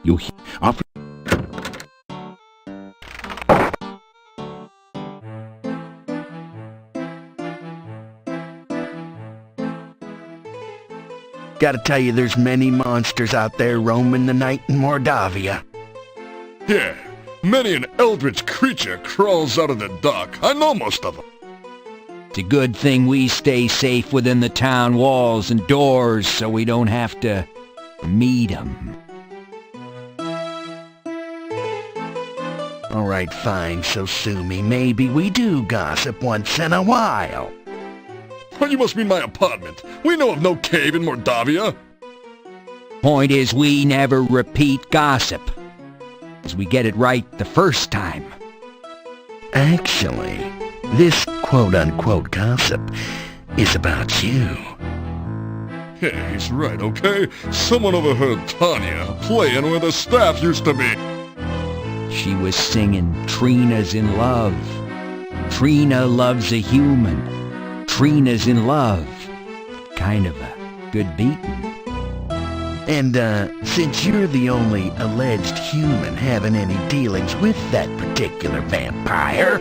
You offer. Gotta tell you, there's many monsters out there roaming the night in Mordavia. Yeah, many an eldritch creature crawls out of the dark. I know most of them. It's a good thing we stay safe within the town walls and doors so we don't have to meet them. All right, fine, so sue me. Maybe we do gossip once in a while. Well, you must mean my apartment. We know of no cave in Mordavia. Point is, we never repeat gossip, as we get it right the first time. Actually, this quote-unquote gossip is about you. Yeah, he's right, okay? Someone overheard Tanya playing where the staff used to be. She was singing Trina's in Love. Trina loves a human. Trina's in love. Kind of a good beating. And, since you're the only alleged human having any dealings with that particular vampire...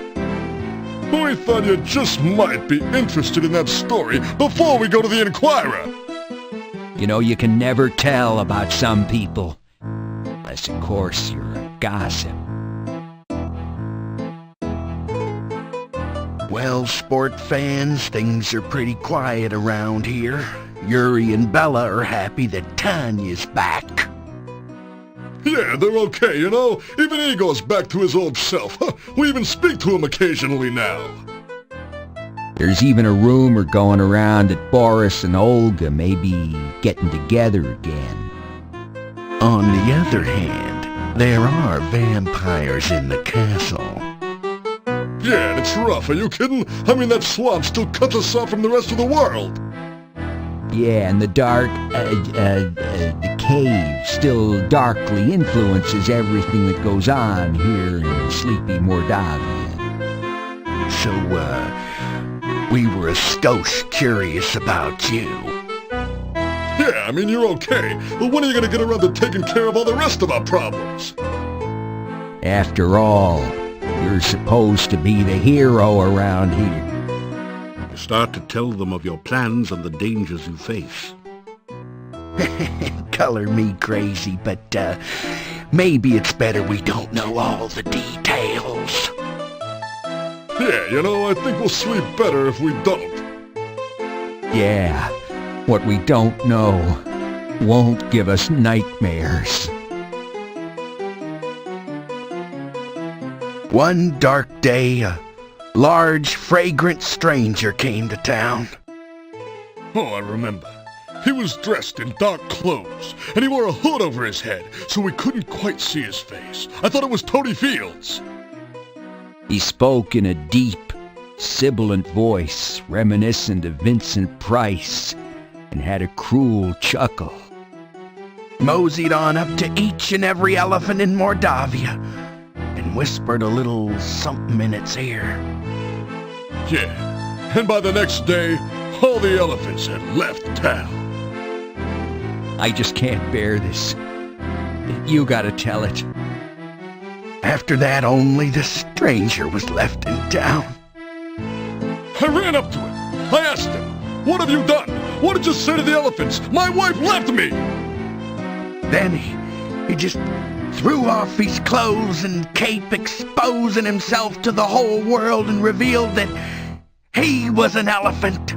We thought you just might be interested in that story before we go to the Inquirer. You know, you can never tell about some people. Unless, of course, you're a gossip. Well, sport fans, things are pretty quiet around here. Yuri and Bella are happy that Tanya's back. Yeah, they're okay, you know? Even Igor's back to his old self. We even speak to him occasionally now. There's even a rumor going around that Boris and Olga may be getting together again. On the other hand, there are vampires in the castle. Yeah, and it's rough, are you kidding? I mean, that swamp still cuts us off from the rest of the world. Yeah, and the the cave still darkly influences everything that goes on here in sleepy Mordavia. So, we were a skosh curious about you. Yeah, I mean, you're okay, but when are you gonna get around to taking care of all the rest of our problems? After all, you're supposed to be the hero around here. You start to tell them of your plans and the dangers you face. Color me crazy, but, maybe it's better we don't know all the details. Yeah, you know, I think we'll sleep better if we don't. Yeah, what we don't know won't give us nightmares. One dark day, a large, fragrant stranger came to town. Oh, I remember. He was dressed in dark clothes, and he wore a hood over his head, so we couldn't quite see his face. I thought it was Tony Fields. He spoke in a deep, sibilant voice, reminiscent of Vincent Price, and had a cruel chuckle. Moseyed on up to each and every elephant in Mordavia, and whispered a little something in its ear. Yeah, and by the next day, all the elephants had left town. I just can't bear this. You gotta tell it. After that, only the stranger was left in town. I ran up to him. I asked him, "What have you done? What did you say to the elephants? My wife left me!" Then he just threw off his clothes and cape, exposing himself to the whole world, and revealed that he was an elephant.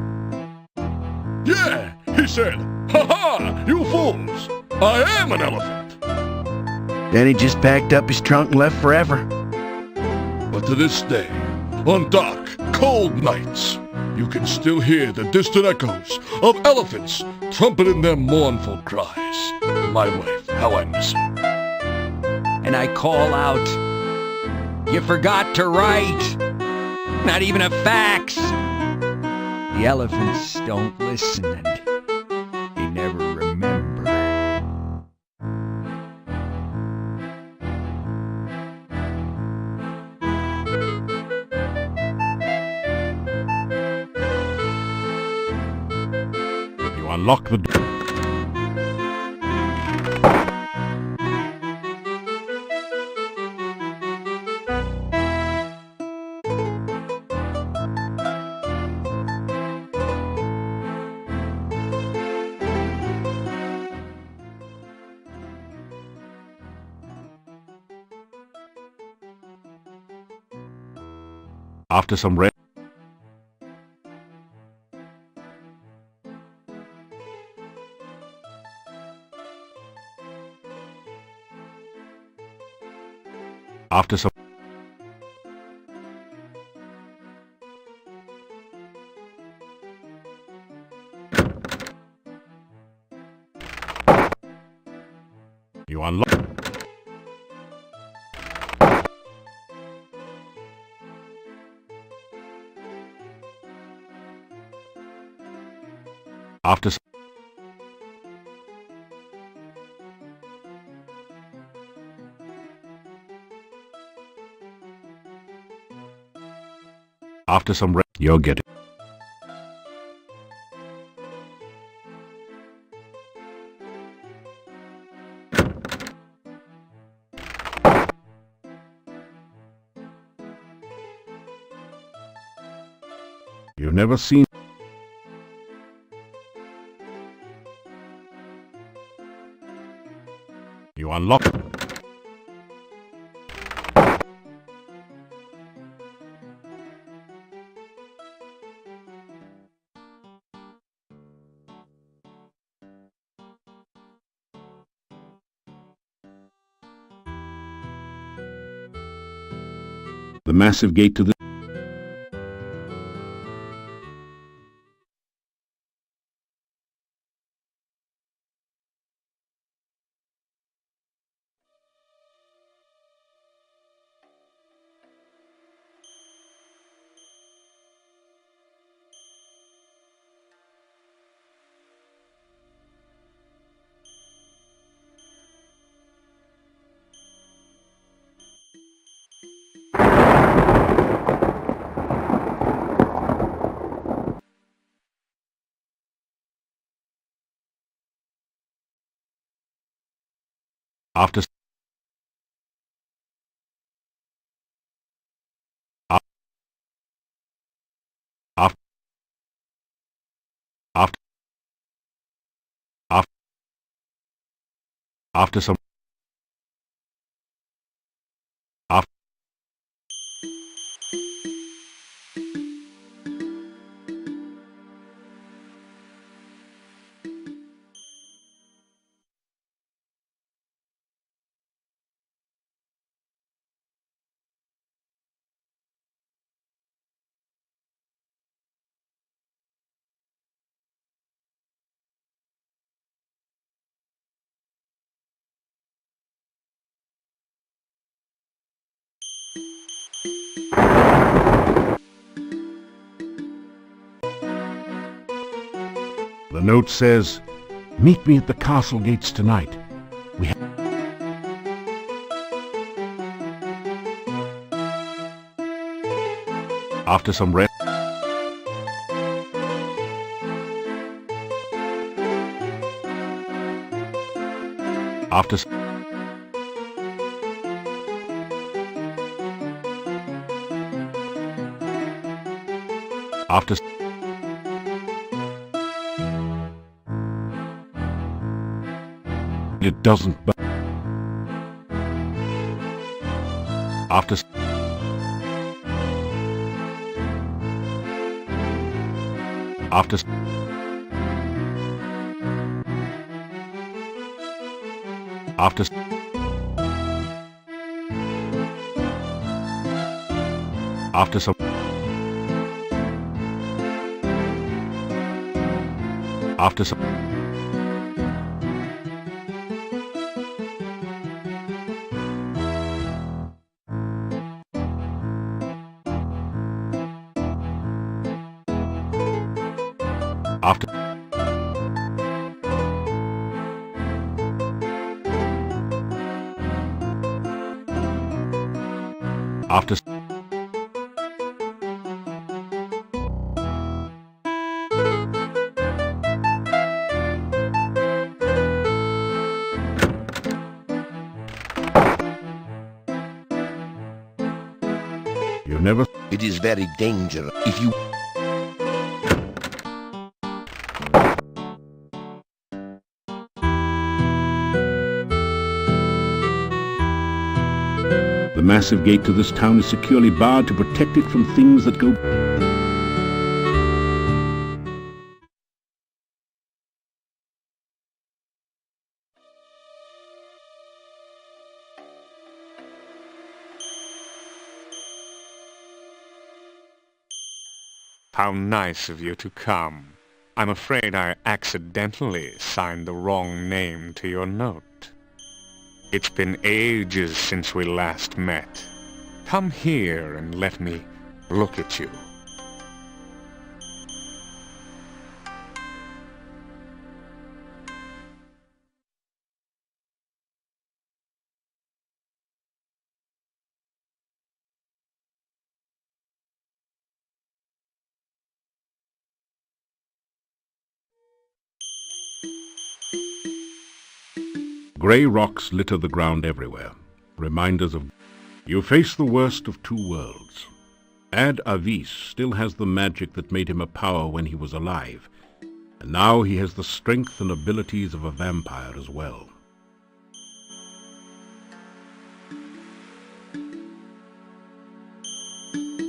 Yeah, he said, "Ha ha, you fools! I am an elephant!" Then he just packed up his trunk and left forever. But to this day, on dark, cold nights, you can still hear the distant echoes of elephants trumpeting their mournful cries. My wife, how I miss her. And I call out, "You forgot to write! Not even a fax!" The elephants don't listen, and they never remember. You unlock the door. After some rest. After some. You unlock. After some. After some rest, you'll get it. You've never seen. You unlock. The massive gate to the. After. After. After. After some. After. The note says, "Meet me at the castle gates tonight. We have." After some rest. After. After. It doesn't. After. After. After. After some. After some. After. After. You never. It is very dangerous if you... The massive gate to this town is securely barred to protect it from things that go... How nice of you to come. I'm afraid I accidentally signed the wrong name to your note. It's been ages since we last met. Come here and let me look at you. Grey rocks litter the ground everywhere, reminders of... You face the worst of two worlds. Ad Avis still has the magic that made him a power when he was alive, and now he has the strength and abilities of a vampire as well.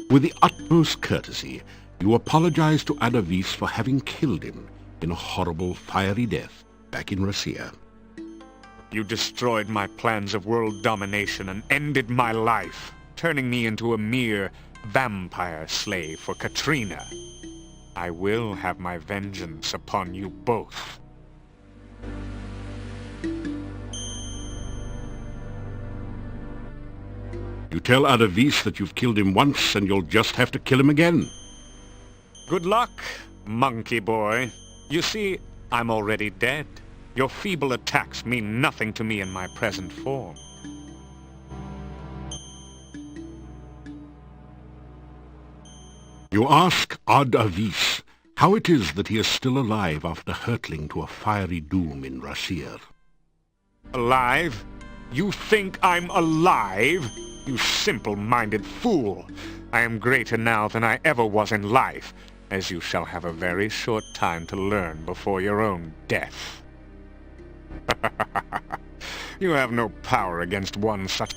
With the utmost courtesy, you apologize to Ad Avis for having killed him in a horrible fiery death back in Russia. You destroyed my plans of world domination and ended my life, turning me into a mere vampire slave for Katrina. I will have my vengeance upon you both. You tell Ad Avis that you've killed him once and you'll just have to kill him again. Good luck, monkey boy. You see, I'm already dead. Your feeble attacks mean nothing to me in my present form. You ask Ad Avis how it is that he is still alive after hurtling to a fiery doom in Russia. Alive? You think I'm alive? You simple-minded fool! I am greater now than I ever was in life, as you shall have a very short time to learn before your own death. You have no power against one such...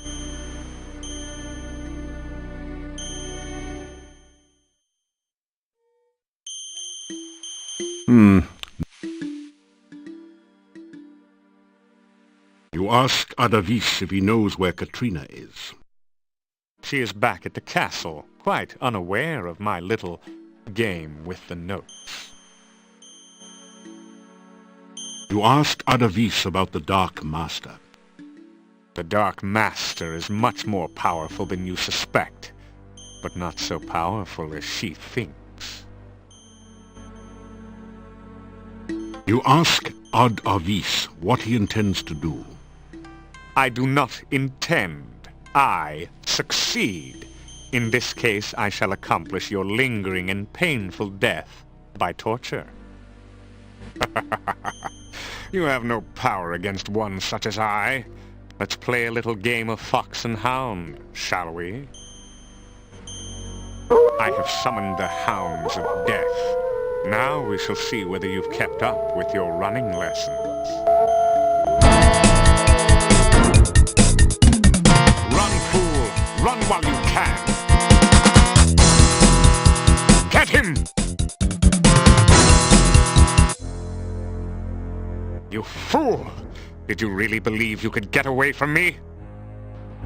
You ask Ad Avis if he knows where Katrina is. She is back at the castle, quite unaware of my little game with the notes. You ask Ad Avis about the Dark Master. The Dark Master is much more powerful than you suspect, but not so powerful as she thinks. You ask Ad Avis what he intends to do. I do not intend. I succeed. In this case, I shall accomplish your lingering and painful death by torture. You have no power against one such as I. Let's play a little game of fox and hound, shall we? I have summoned the hounds of death. Now we shall see whether you've kept up with your running lessons. Run, fool! Run while you can! Get him! You fool! Did you really believe you could get away from me?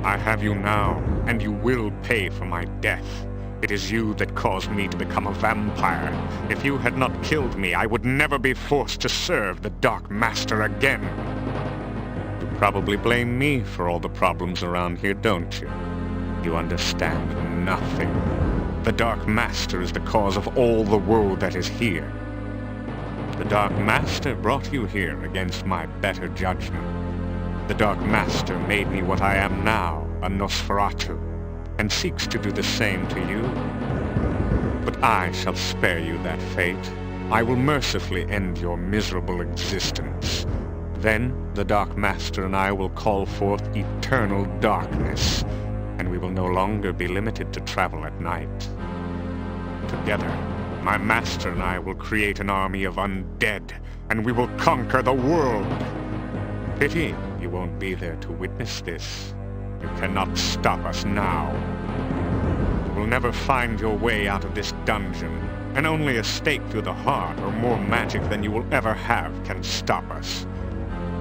I have you now, and you will pay for my death. It is you that caused me to become a vampire. If you had not killed me, I would never be forced to serve the Dark Master again. You probably blame me for all the problems around here, don't you? You understand nothing. The Dark Master is the cause of all the woe that is here. The Dark Master brought you here against my better judgment. The Dark Master made me what I am now, a Nosferatu, and seeks to do the same to you. But I shall spare you that fate. I will mercifully end your miserable existence. Then the Dark Master and I will call forth eternal darkness, and we will no longer be limited to travel at night. Together, my master and I will create an army of undead, and we will conquer the world. Pity you won't be there to witness this. You cannot stop us now. You will never find your way out of this dungeon, and only a stake through the heart or more magic than you will ever have can stop us.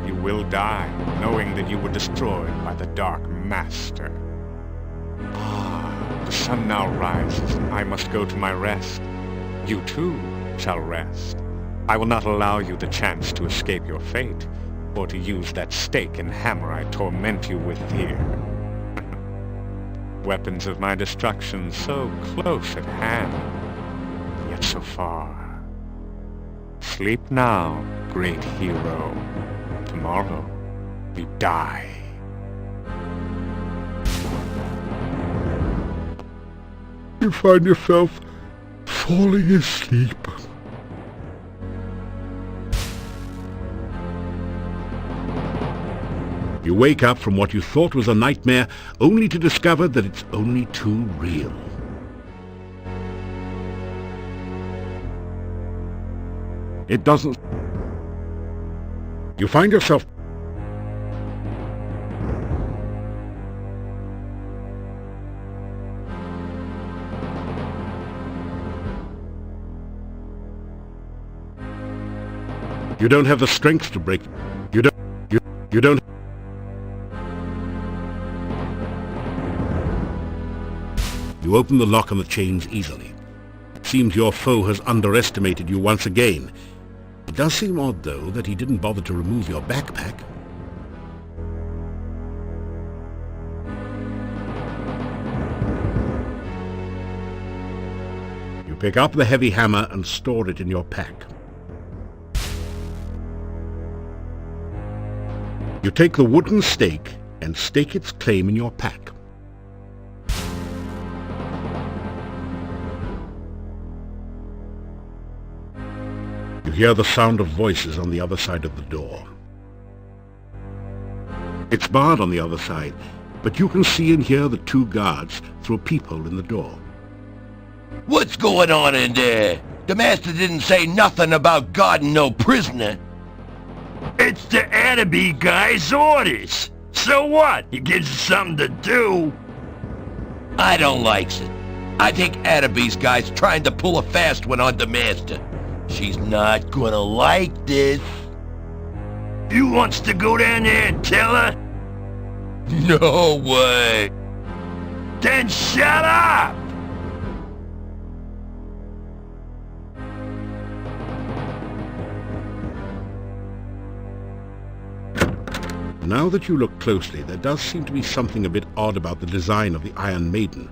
You will die, knowing that you were destroyed by the Dark Master. The sun now rises, and I must go to my rest. You too shall rest. I will not allow you the chance to escape your fate, or to use that stake and hammer I torment you with here. Weapons of my destruction so close at hand, yet so far. Sleep now, great hero. Tomorrow, you die. You find yourself falling asleep. You wake up from what you thought was a nightmare, only to discover that it's only too real. It doesn't... You find yourself... You don't have the strength to break... You don't... You open the lock on the chains easily. It seems your foe has underestimated you once again. It does seem odd, though, that he didn't bother to remove your backpack. You pick up the heavy hammer and store it in your pack. You take the wooden stake and stake its claim in your pack. You hear the sound of voices on the other side of the door. It's barred on the other side, but you can see and hear the two guards through a peephole in the door. What's going on in there? The master didn't say nothing about guarding no prisoner. It's the enemy guy's orders. So what? He gives us something to do. I don't like it. I think Ataby's guy's trying to pull a fast one on the master. She's not gonna like this. You wants to go down there and tell her? No way. Then shut up! Now that you look closely, there does seem to be something a bit odd about the design of the Iron Maiden.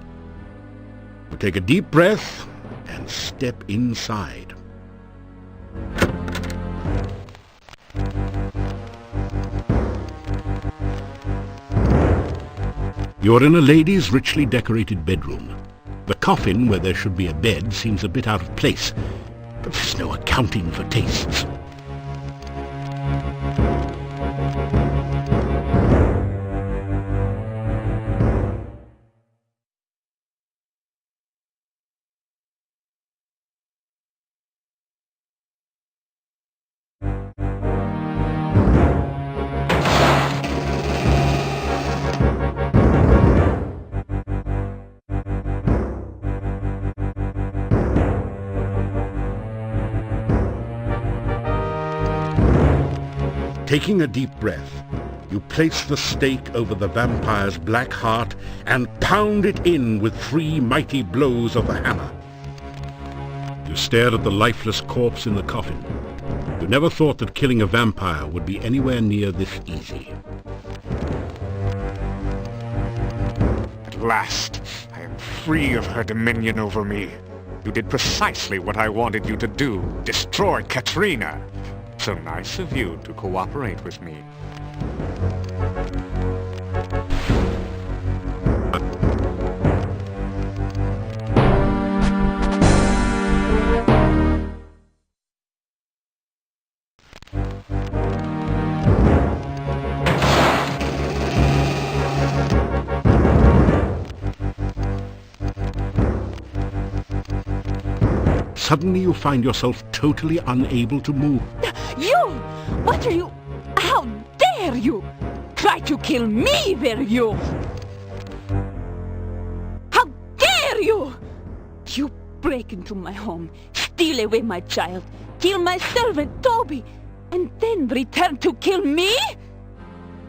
You take a deep breath and step inside. You're in a lady's richly decorated bedroom. The coffin, where there should be a bed, seems a bit out of place, but there's no accounting for tastes. Taking a deep breath, you place the stake over the vampire's black heart and pound it in with 3 mighty blows of the hammer. You stared at the lifeless corpse in the coffin. You never thought that killing a vampire would be anywhere near this easy. At last, I am free of her dominion over me. You did precisely what I wanted you to do, destroy Katrina. So nice of you to cooperate with me. Suddenly you find yourself totally unable to move. You! What are you... How dare you! Try to kill me, will you? break into my home, steal away my child, kill my servant Toby, and then return to kill me?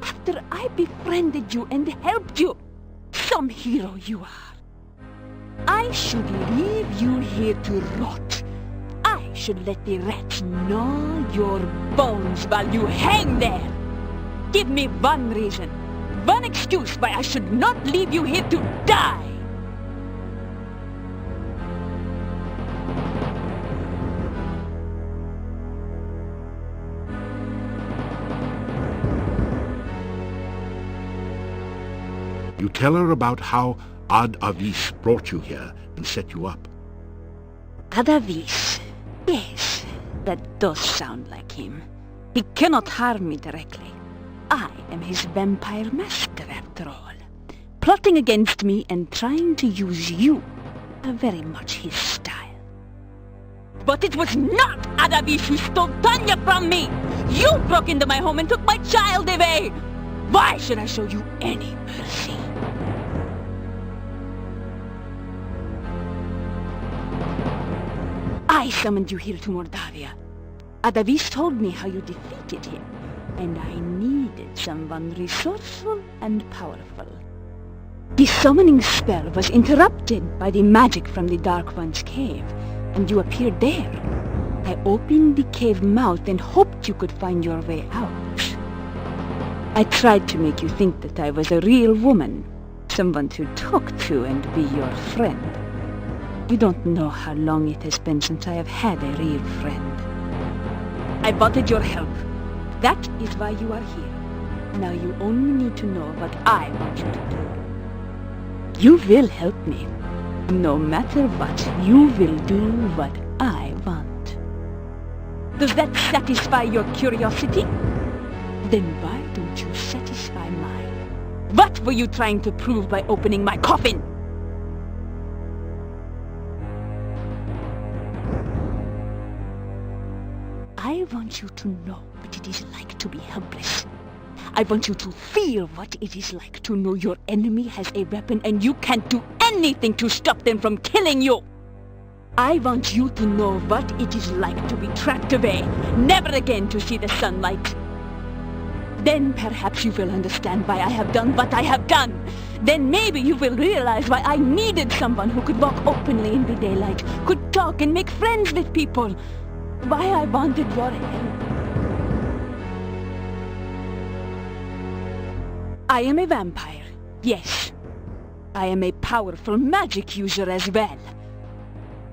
After I befriended you and helped you, some hero you are. I should leave you here to rot. I should let the rats gnaw your bones while you hang there. Give me one reason, one excuse why I should not leave you here to die. You tell her about how Ad-Avis brought you here and set you up. Ad-Avis. Yes, that does sound like him. He cannot harm me directly. I am his vampire master, after all. Plotting against me and trying to use you are very much his style. But it was not Ad-Avis who stole Tanya from me! You broke into my home and took my child away! Why should I show you any mercy? I summoned you here to Mordavia. Ad-Avis told me how you defeated him, and I needed someone resourceful and powerful. The summoning spell was interrupted by the magic from the Dark One's cave, and you appeared there. I opened the cave mouth and hoped you could find your way out. I tried to make you think that I was a real woman, someone to talk to and be your friend. You don't know how long it has been since I have had a real friend. I wanted your help. That is why you are here. Now you only need to know what I want you to do. You will help me. No matter what, you will do what I want. Does that satisfy your curiosity? Then why don't you satisfy mine? What were you trying to prove by opening my coffin? I want you to know what it is like to be helpless. I want you to feel what it is like to know your enemy has a weapon and you can't do anything to stop them from killing you. I want you to know what it is like to be trapped away, never again to see the sunlight. Then perhaps you will understand why I have done what I have done. Then maybe you will realize why I needed someone who could walk openly in the daylight, could talk and make friends with people. Why I wanted your help. I am a vampire, yes. I am a powerful magic user as well.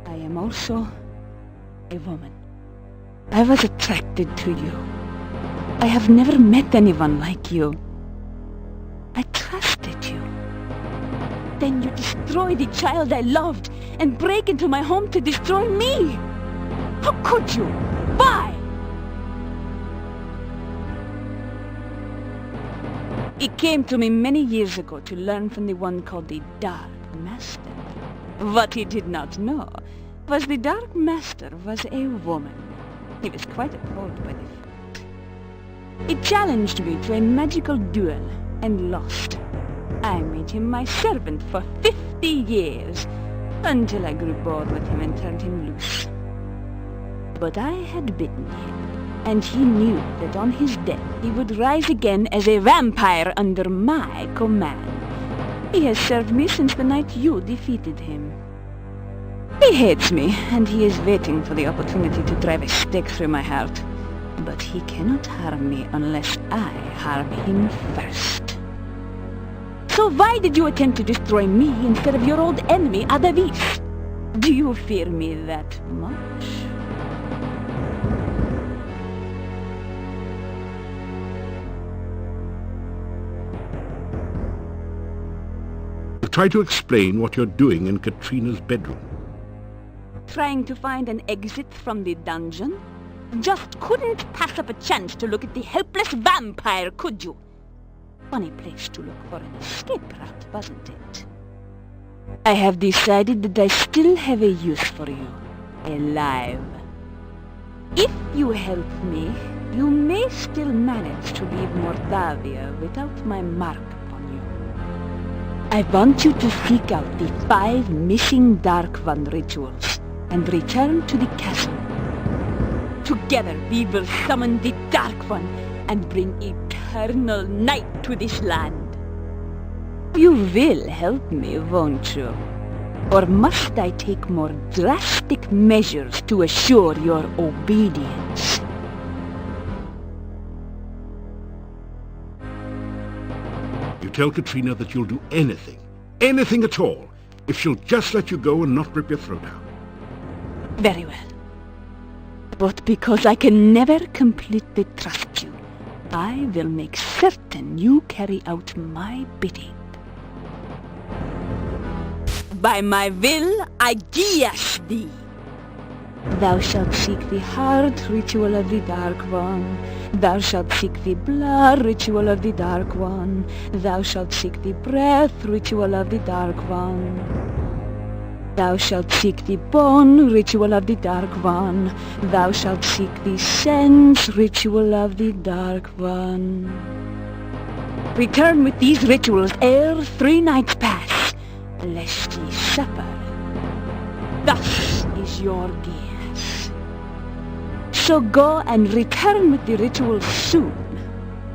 I am also a woman. I was attracted to you. I have never met anyone like you. I trusted you. Then you destroy the child I loved and break into my home to destroy me. How could you? Why? It came to me many years ago to learn from the one called the Dark Master. What he did not know was the Dark Master was a woman. He was quite appalled by the fact. He challenged me to a magical duel and lost. I made him my servant for 50 years, until I grew bored with him and turned him loose. But I had bitten him, and he knew that on his death he would rise again as a vampire under my command. He has served me since the night you defeated him. He hates me, and he is waiting for the opportunity to drive a stake through my heart. But he cannot harm me unless I harm him first. So why did you attempt to destroy me instead of your old enemy, Ad-Avis? Do you fear me that much? Try to explain what you're doing in Katrina's bedroom. Trying to find an exit from the dungeon? Just couldn't pass up a chance to look at the helpless vampire, could you? Funny place to look for an escape route, wasn't it? I have decided that I still have a use for you. Alive. If you help me, you may still manage to leave Mordavia without my mark upon you. I want you to seek out the 5 missing Dark One rituals and return to the castle. Together we will summon the Dark One and bring eternal night to this land. You will help me, won't you? Or must I take more drastic measures to assure your obedience? You tell Katrina that you'll do anything at all, if she'll just let you go and not rip your throat out. Very well. But because I can never completely trust you, I will make certain you carry out my bidding. By my will, I guias thee. Thou shalt seek the heart ritual of the Dark One. Thou shalt seek the blood ritual of the Dark One. Thou shalt seek the breath ritual of the Dark One. Thou shalt seek the bone ritual of the Dark One. Thou shalt seek the sense ritual of the Dark One. Return with these rituals ere 3 nights pass, lest ye suffer. Thus is your guess. So go and return with the rituals soon.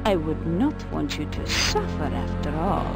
I would not want you to suffer after all.